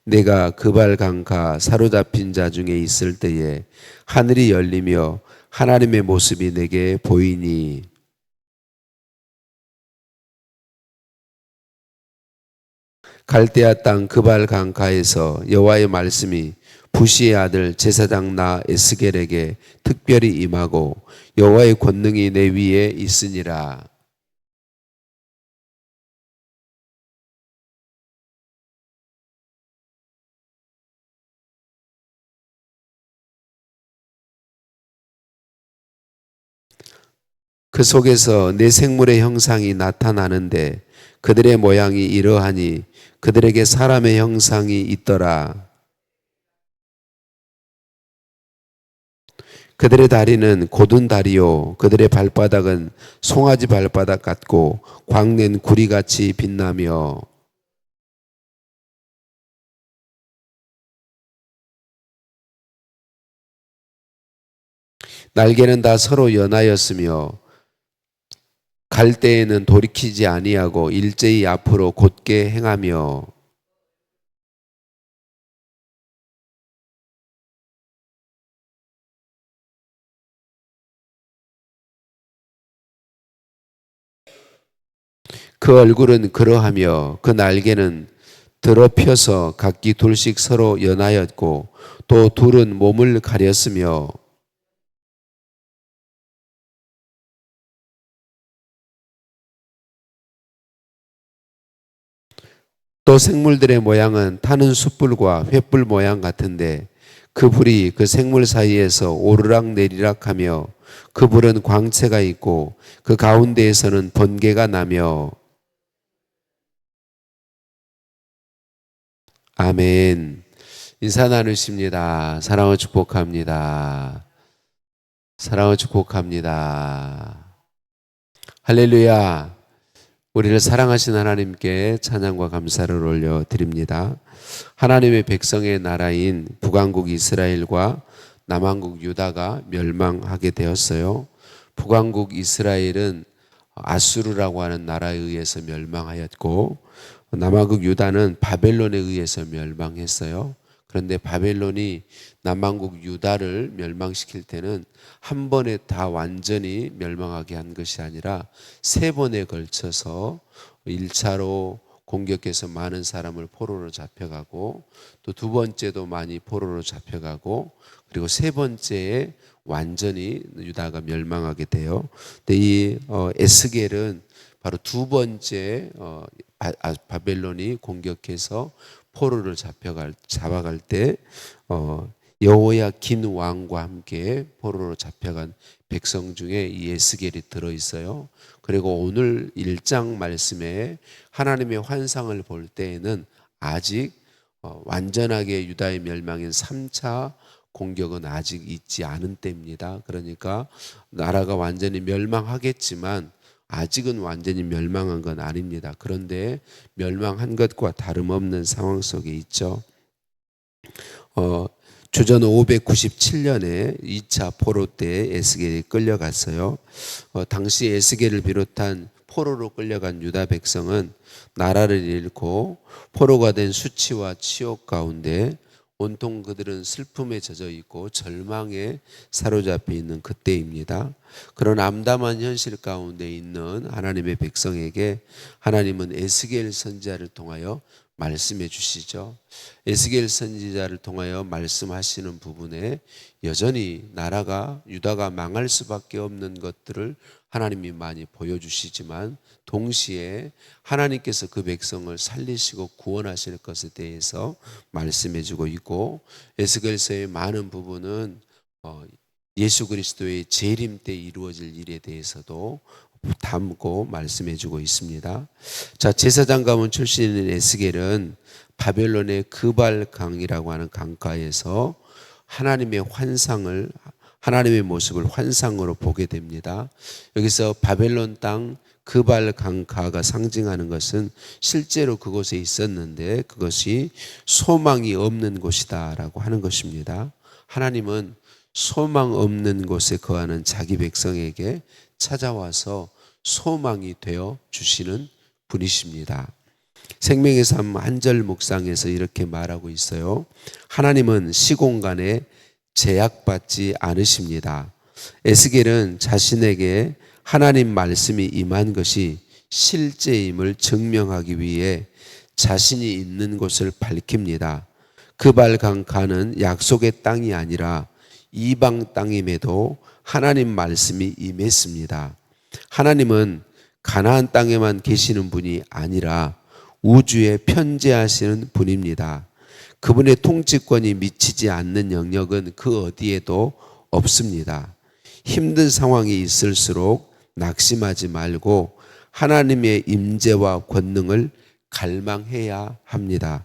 내가 그발 강가 사로잡힌 자 중에 있을 때에 하늘이 열리며 하나님의 모습이 내게 보이니 갈대아 땅 그발 강가에서 여호와의 말씀이 부시의 아들 제사장 나 에스겔에게 특별히 임하고 여호와의 권능이 내 위에 있으니라. 그 속에서 내 생물의 형상이 나타나는데 그들의 모양이 이러하니 그들에게 사람의 형상이 있더라. 그들의 다리는 곧은 다리요 그들의 발바닥은 송아지 발바닥 같고 광낸 구리같이 빛나며 날개는 다 서로 연하였으며 갈 때에는 돌이키지 아니하고 일제히 앞으로 곧게 행하며 그 얼굴은 그러하며 그 날개는 더럽혀서 각기 둘씩 서로 연하였고 또 둘은 몸을 가렸으며 또 생물들의 모양은 타는 숯불과 횃불 모양 같은데 그 불이 그 생물 사이에서 오르락 내리락 하며 그 불은 광채가 있고 그 가운데에서는 번개가 나며 아멘. 인사 나누십니다. 사랑을 축복합니다. 사랑을 축복합니다. 할렐루야. 우리를 사랑하신 하나님께 찬양과 감사를 올려드립니다. 하나님의 백성의 나라인 북왕국 이스라엘과 남왕국 유다가 멸망하게 되었어요. 북왕국 이스라엘은 아수르라고 하는 나라에 의해서 멸망하였고 남왕국 유다는 바벨론에 의해서 멸망했어요. 그런데 바벨론이 남왕국 유다를 멸망시킬 때는 한 번에 다 완전히 멸망하게 한 것이 아니라 세 번에 걸쳐서 1차로 공격해서 많은 사람을 포로로 잡혀가고 또 두 번째도 많이 포로로 잡혀가고 그리고 세 번째에 완전히 유다가 멸망하게 돼요. 근데 이 에스겔은 바로 두 번째 바벨론이 공격해서 포로를 잡아갈 때 여호야긴 왕과 함께 포로로 잡혀간 백성 중에 이 에스겔이 들어있어요. 그리고 오늘 1장 말씀에 하나님의 환상을 볼 때에는 아직 완전하게 유다의 멸망인 3차 공격은 아직 있지 않은 때입니다. 그러니까 나라가 완전히 멸망하겠지만 아직은 완전히 멸망한 건 아닙니다. 그런데 멸망한 것과 다름없는 상황 속에 있죠. 주전 597년에 2차 포로 때 에스겔이 끌려갔어요. 당시 에스겔을 비롯한 포로로 끌려간 유다 백성은 나라를 잃고 포로가 된 수치와 치욕 가운데 온통 그들은 슬픔에 젖어 있고 절망에 사로잡혀 있는 그때입니다. 그런 암담한 현실 가운데 있는 하나님의 백성에게 하나님은 에스겔 선지자를 통하여 말씀해 주시죠. 에스겔 선지자를 통하여 말씀하시는 부분에 여전히 나라가 유다가 망할 수밖에 없는 것들을 하나님이 많이 보여주시지만 동시에 하나님께서 그 백성을 살리시고 구원하실 것에 대해서 말씀해 주고 있고 에스겔서의 많은 부분은 예수 그리스도의 재림 때 이루어질 일에 대해서도 담고 말씀해 주고 있습니다. 자, 제사장 가문 출신인 에스겔은 바벨론의 그발강이라고 하는 강가에서 하나님의 모습을 환상으로 보게 됩니다. 여기서 바벨론 땅 그발 강가가 상징하는 것은 실제로 그곳에 있었는데 그것이 소망이 없는 곳이다라고 하는 것입니다. 하나님은 소망 없는 곳에 거하는 자기 백성에게 찾아와서 소망이 되어 주시는 분이십니다. 생명의 삶 한절 묵상에서 이렇게 말하고 있어요. 하나님은 시공간에 제약받지 않으십니다. 에스겔은 자신에게 하나님 말씀이 임한 것이 실제임을 증명하기 위해 자신이 있는 곳을 밝힙니다. 그발강가는 약속의 땅이 아니라 이방 땅임에도 하나님 말씀이 임했습니다. 하나님은 가나안 땅에만 계시는 분이 아니라 우주에 편재하시는 분입니다. 그분의 통치권이 미치지 않는 영역은 그 어디에도 없습니다. 힘든 상황이 있을수록 낙심하지 말고 하나님의 임재와 권능을 갈망해야 합니다.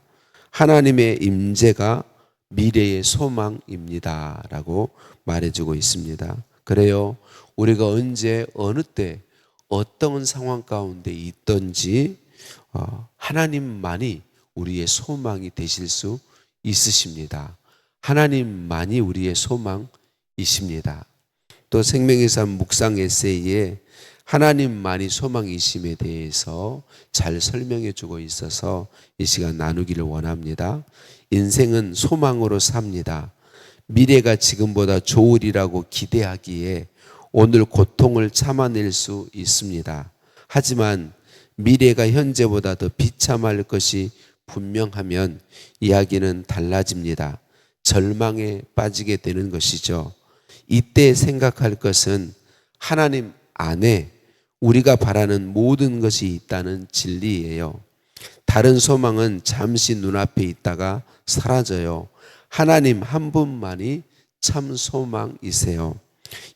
하나님의 임재가 미래의 소망입니다 라고 말해주고 있습니다. 그래요, 우리가 언제 어느 때 어떤 상황 가운데 있든지 하나님만이 우리의 소망이 되실 수 있으십니다. 하나님만이 우리의 소망이십니다. 또 생명의 삶 묵상 에세이에 하나님만이 소망이심에 대해서 잘 설명해 주고 있어서 이 시간 나누기를 원합니다. 인생은 소망으로 삽니다. 미래가 지금보다 좋으리라고 기대하기에 오늘 고통을 참아낼 수 있습니다. 하지만 미래가 현재보다 더 비참할 것이 분명하면 이야기는 달라집니다. 절망에 빠지게 되는 것이죠. 이때 생각할 것은 하나님 안에 우리가 바라는 모든 것이 있다는 진리예요. 다른 소망은 잠시 눈앞에 있다가 사라져요. 하나님 한 분만이 참 소망이세요.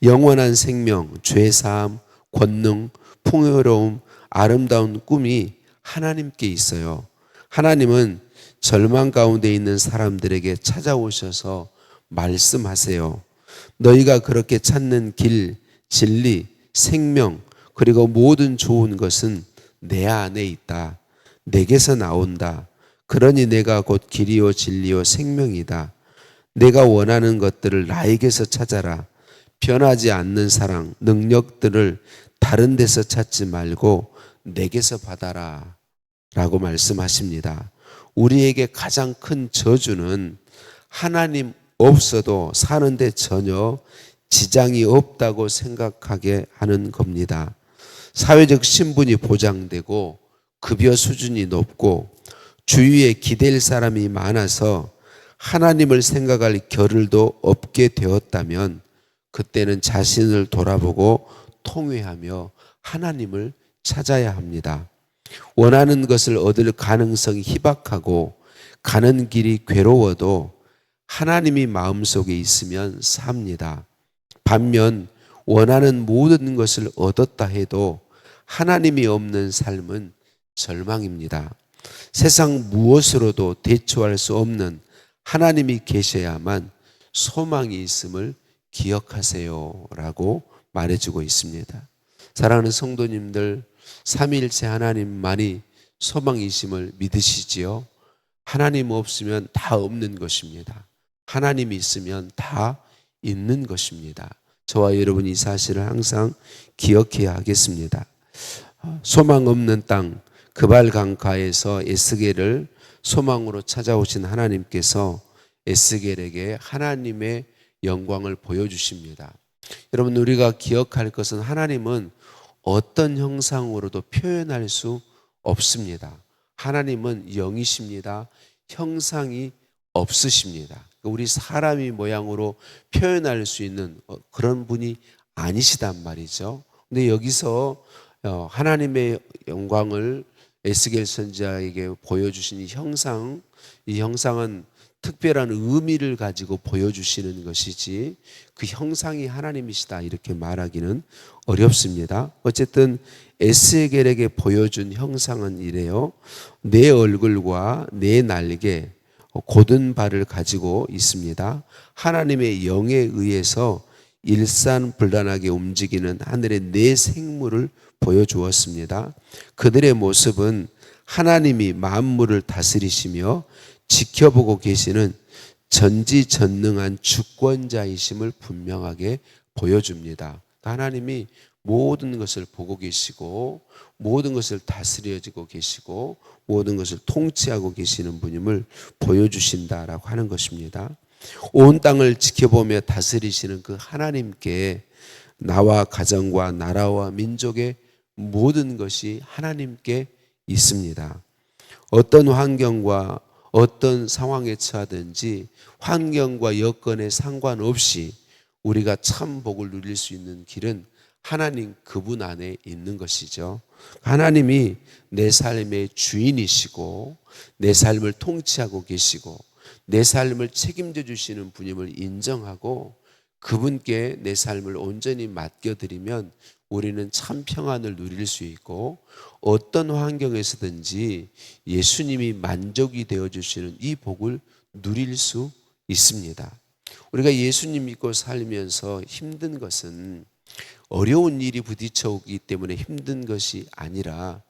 영원한 생명, 죄사함, 권능, 풍요로움, 아름다운 꿈이 하나님께 있어요. 하나님은 절망 가운데 있는 사람들에게 찾아오셔서 말씀하세요. 너희가 그렇게 찾는 길, 진리, 생명, 그리고 모든 좋은 것은 내 안에 있다. 내게서 나온다. 그러니 내가 곧 길이요 진리요 생명이다. 내가 원하는 것들을 나에게서 찾아라. 변하지 않는 사랑, 능력들을 다른 데서 찾지 말고 내게서 받아라 라고 말씀하십니다. 우리에게 가장 큰 저주는 하나님 없어도 사는데 전혀 지장이 없다고 생각하게 하는 겁니다. 사회적 신분이 보장되고 급여 수준이 높고 주위에 기댈 사람이 많아서 하나님을 생각할 겨를도 없게 되었다면 그때는 자신을 돌아보고 통회하며 하나님을 찾아야 합니다. 원하는 것을 얻을 가능성이 희박하고 가는 길이 괴로워도 하나님이 마음속에 있으면 삽니다. 반면 원하는 모든 것을 얻었다 해도 하나님이 없는 삶은 절망입니다. 세상 무엇으로도 대처할 수 없는 하나님이 계셔야만 소망이 있음을 기억하세요 라고 말해주고 있습니다. 사랑하는 성도님들, 삼위일체 하나님만이 소망이심을 믿으시지요? 하나님 없으면 다 없는 것입니다. 하나님이 있으면 다 있는 것입니다. 저와 여러분이 이 사실을 항상 기억해야 하겠습니다. 소망 없는 땅 그발강가에서 에스겔을 소망으로 찾아오신 하나님께서 에스겔에게 하나님의 영광을 보여주십니다. 여러분, 우리가 기억할 것은 하나님은 어떤 형상으로도 표현할 수 없습니다. 하나님은 영이십니다. 형상이 없으십니다. 우리 사람이 모양으로 표현할 수 있는 그런 분이 아니시단 말이죠. 근데 여기서 하나님의 영광을 에스겔 선지자에게 보여주신 이 형상은 특별한 의미를 가지고 보여주시는 것이지 그 형상이 하나님이시다 이렇게 말하기는 어렵습니다. 어쨌든 에스겔에게 보여준 형상은 이래요. 내 얼굴과 내 날개, 곧은 발을 가지고 있습니다. 하나님의 영에 의해서 일산불란하게 움직이는 하늘의 네 생물을 보여주었습니다. 그들의 모습은 하나님이 만물을 다스리시며 지켜보고 계시는 전지전능한 주권자이심을 분명하게 보여줍니다. 하나님이 모든 것을 보고 계시고 모든 것을 다스려지고 계시고 모든 것을 통치하고 계시는 분임을 보여주신다라고 하는 것입니다. 온 땅을 지켜보며 다스리시는 그 하나님께 나와 가정과 나라와 민족의 모든 것이 하나님께 있습니다. 어떤 환경과 어떤 상황에 처하든지 환경과 여건에 상관없이 우리가 참 복을 누릴 수 있는 길은 하나님 그분 안에 있는 것이죠. 하나님이 내 삶의 주인이시고 내 삶을 통치하고 계시고 내 삶을 책임져 주시는 분임을 인정하고 그분께 내 삶을 온전히 맡겨드리면 우리는 참 평안을 누릴 수 있고 어떤 환경에서든지 예수님이 만족이 되어 주시는 이 복을 누릴 수 있습니다. 우리가 예수님 믿고 살면서 힘든 것은 어려운 일이 부딪혀 오기 때문에 힘든 것이 아니라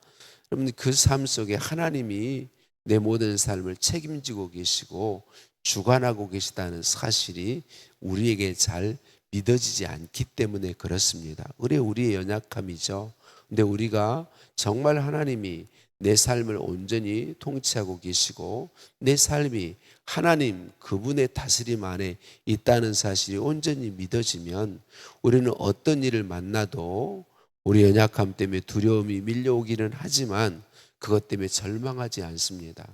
여러분 그 삶 속에 하나님이 내 모든 삶을 책임지고 계시고 주관하고 계시다는 사실이 우리에게 잘 믿어지지 않기 때문에 그렇습니다. 그래 우리의 연약함이죠. 근데 우리가 정말 하나님이 내 삶을 온전히 통치하고 계시고 내 삶이 하나님 그분의 다스림 안에 있다는 사실이 온전히 믿어지면 우리는 어떤 일을 만나도 우리 연약함 때문에 두려움이 밀려오기는 하지만 그것 때문에 절망하지 않습니다.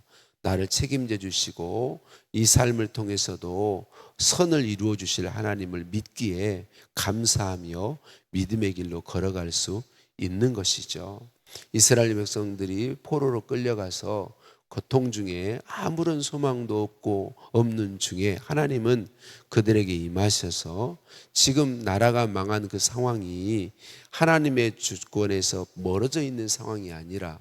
나를 책임져 주시고 이 삶을 통해서도 선을 이루어 주실 하나님을 믿기에 감사하며 믿음의 길로 걸어갈 수 있는 것이죠. 이스라엘 백성들이 포로로 끌려가서 고통 중에 아무런 소망도 없는 중에 하나님은 그들에게 임하셔서 지금 나라가 망한 그 상황이 하나님의 주권에서 멀어져 있는 상황이 아니라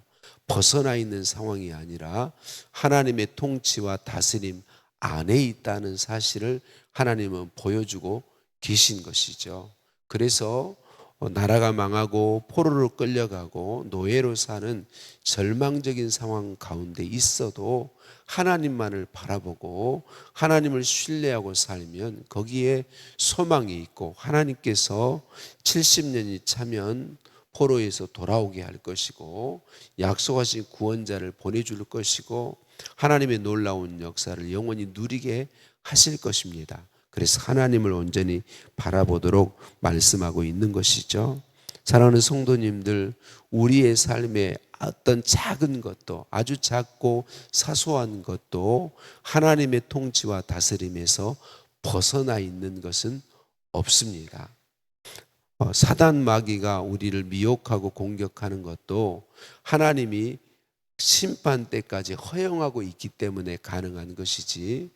벗어나 있는 상황이 아니라 하나님의 통치와 다스림 안에 있다는 사실을 하나님은 보여주고 계신 것이죠. 그래서 나라가 망하고 포로로 끌려가고 노예로 사는 절망적인 상황 가운데 있어도 하나님만을 바라보고 하나님을 신뢰하고 살면 거기에 소망이 있고 하나님께서 70년이 차면 포로에서 돌아오게 할 것이고 약속하신 구원자를 보내줄 것이고 하나님의 놀라운 역사를 영원히 누리게 하실 것입니다. 그래서 하나님을 온전히 바라보도록 말씀하고 있는 것이죠. 사랑하는 성도님들, 우리의 삶에 어떤 작은 것도 아주 작고 사소한 것도 하나님의 통치와 다스림에서 벗어나 있는 것은 없습니다. 사단 마귀가 우리를 미혹하고 공격하는 것도 하나님이 심판 때까지 허용하고 있기 때문에 가능한 것이지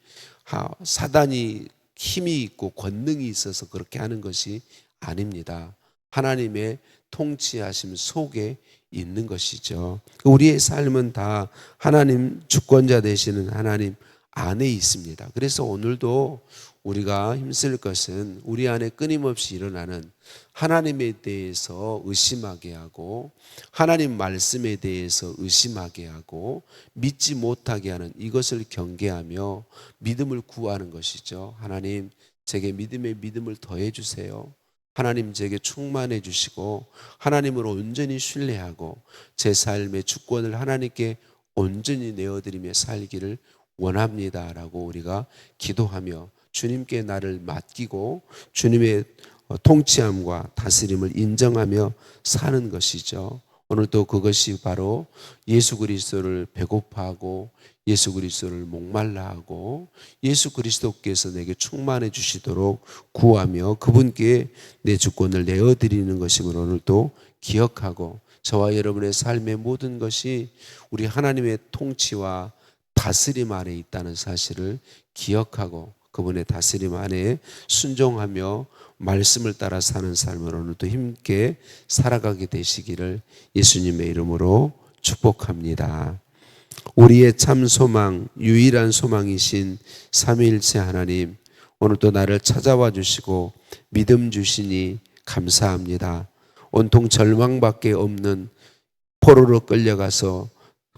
사단이 힘이 있고 권능이 있어서 그렇게 하는 것이 아닙니다. 하나님의 통치하심 속에 있는 것이죠. 우리의 삶은 다 하나님 주권자 되시는 하나님 안에 있습니다. 그래서 오늘도 우리가 힘쓸 것은 우리 안에 끊임없이 일어나는 하나님에 대해서 의심하게 하고 하나님 말씀에 대해서 의심하게 하고 믿지 못하게 하는 이것을 경계하며 믿음을 구하는 것이죠. 하나님 제게 믿음을 더해 주세요. 하나님 제게 충만해 주시고 하나님을 온전히 신뢰하고 제 삶의 주권을 하나님께 온전히 내어드리며 살기를 원합니다라고 우리가 기도하며 주님께 나를 맡기고 주님의 통치함과 다스림을 인정하며 사는 것이죠. 오늘도 그것이 바로 예수 그리스도를 배고파하고 예수 그리스도를 목말라하고 예수 그리스도께서 내게 충만해 주시도록 구하며 그분께 내 주권을 내어드리는 것임을 오늘도 기억하고 저와 여러분의 삶의 모든 것이 우리 하나님의 통치와 다스림 안에 있다는 사실을 기억하고 그분의 다스림 안에 순종하며 말씀을 따라 사는 삶을 오늘도 힘있게 살아가게 되시기를 예수님의 이름으로 축복합니다. 우리의 참 소망, 유일한 소망이신 삼위일체 하나님, 오늘도 나를 찾아와 주시고 믿음 주시니 감사합니다. 온통 절망밖에 없는 포로로 끌려가서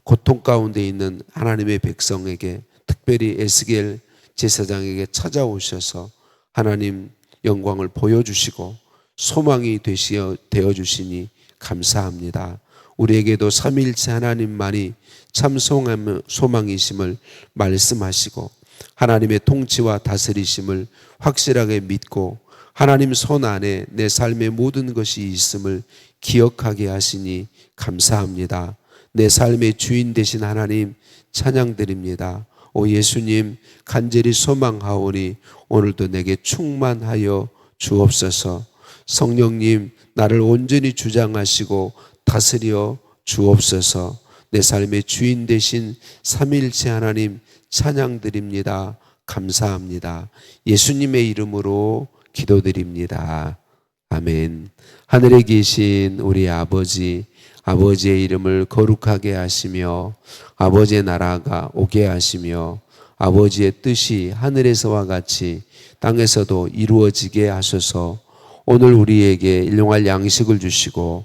고통 가운데 있는 하나님의 백성에게 특별히 에스겔 제사장에게 찾아오셔서 하나님 영광을 보여주시고 소망이 되어 주시니 감사합니다. 우리에게도 삼위일체 하나님만이 참 소망이심을 말씀하시고 하나님의 통치와 다스리심을 확실하게 믿고 하나님 손 안에 내 삶의 모든 것이 있음을 기억하게 하시니 감사합니다. 내 삶의 주인 되신 하나님 찬양드립니다. 오 예수님, 간절히 소망하오니 오늘도 내게 충만하여 주옵소서. 성령님, 나를 온전히 주장하시고 다스려 주옵소서. 내 삶의 주인 되신 삼위일체 하나님 찬양드립니다. 감사합니다. 예수님의 이름으로 기도드립니다. 아멘. 하늘에 계신 우리 아버지, 아버지의 이름을 거룩하게 하시며 아버지의 나라가 오게 하시며 아버지의 뜻이 하늘에서와 같이 땅에서도 이루어지게 하소서. 오늘 우리에게 일용할 양식을 주시고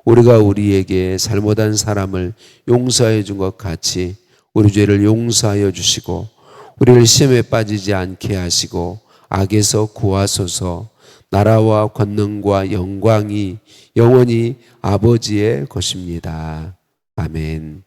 우리가 우리에게 잘못한 사람을 용서해 준 것 같이 우리 죄를 용서하여 주시고 우리를 시험에 빠지지 않게 하시고 악에서 구하소서. 나라와 권능과 영광이 영원히 아버지의 것입니다. 아멘.